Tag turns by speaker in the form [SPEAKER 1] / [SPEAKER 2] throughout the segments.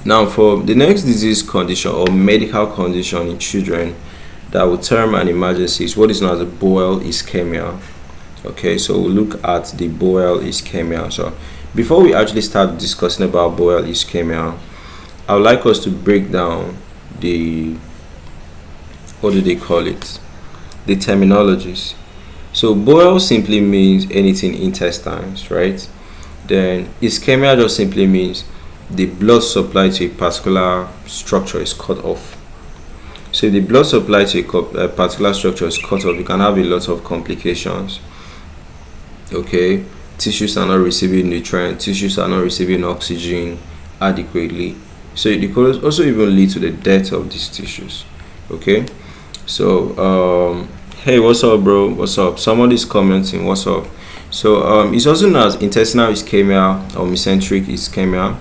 [SPEAKER 1] Now, for the next disease condition or medical condition in children that will term an emergency is what is known as a Bowel Ischemia. Okay, so we'll look at the Bowel Ischemia. So before we actually start discussing about Bowel Ischemia, I would like us to break down the, what do they call it, the terminologies. So bowel simply means anything intestines, right? Then ischemia just simply means the blood supply to a particular structure is cut off. So if the blood supply to a particular structure is cut off, you can have a lot of complications. Okay, tissues are not receiving nutrients, tissues are not receiving oxygen adequately. So it could also even lead to the death of these tissues. Okay, so hey, what's up, bro? What's up? Somebody's commenting. What's up? So it's also known as intestinal ischemia or mesenteric ischemia.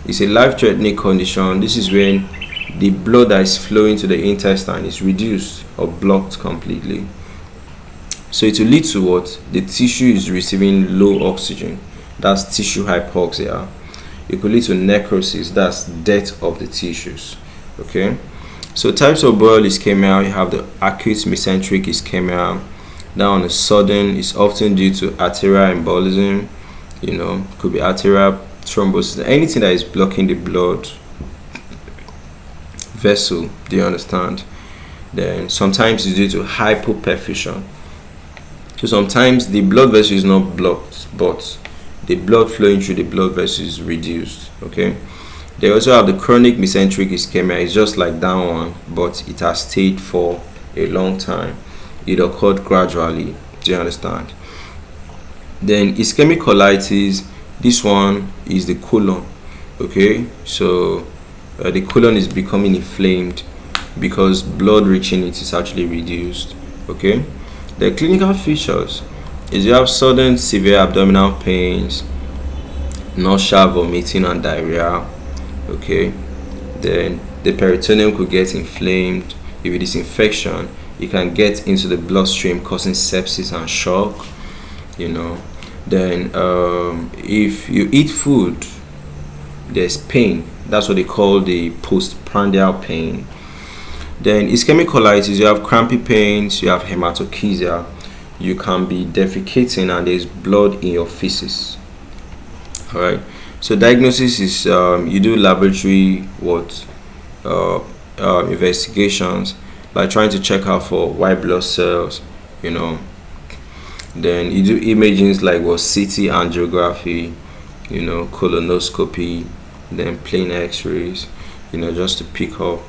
[SPEAKER 1] It's a life-threatening condition. This is when the blood that is flowing to the intestine is reduced or blocked completely. So it will lead to what? The tissue is receiving low oxygen. That's tissue hypoxia. It could lead to necrosis. That's death of the tissues. Okay. So types of bowel ischemia, you have the acute mesenteric ischemia. That one is sudden. It's often due to arterial embolism. Could be arterial thrombosis, anything that is blocking the blood vessel. Do you understand? Then sometimes it's due to hypoperfusion. So sometimes the blood vessel is not blocked, but the blood flowing through the blood vessel is reduced. Okay. They also have the chronic mesenteric ischemia. It's just like that one, but it has stayed for a long time. It occurred gradually. Do you understand? Then ischemic colitis. This one is the colon. Okay, so the colon is becoming inflamed because blood reaching it is actually reduced. Okay, the clinical features is you have sudden severe abdominal pains, nausea, vomiting, and diarrhea. Okay, then the peritoneum could get inflamed. If it is infection, it can get into the bloodstream, causing sepsis and shock. Then if you eat food, there's pain. That's what they call the postprandial pain. Then ischemic colitis, you have crampy pains, you have hematochezia, you can be defecating, and there's blood in your feces. All right. So diagnosis is you do laboratory investigations, like trying to check out for white blood cells. Then you do imaging like CT angiography, colonoscopy, then plain X-rays, just to pick up.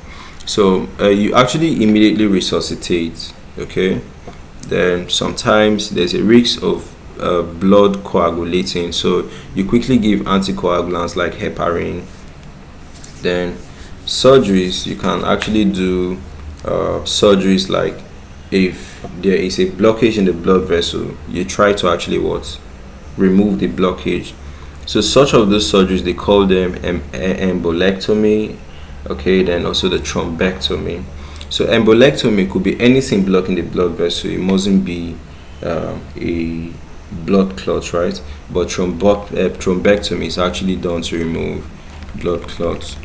[SPEAKER 1] So you actually immediately resuscitate. Okay. Then sometimes there's a risk of blood coagulating, so you quickly give anticoagulants like heparin. Then surgeries, you can actually do surgeries like if there is a blockage in the blood vessel, you try to actually remove the blockage. So such of those surgeries, they call them embolectomy. Okay, then also the thrombectomy. So embolectomy could be anything blocking the blood vessel. It mustn't be a blood clot, right? But thrombectomy is actually done to remove blood clots.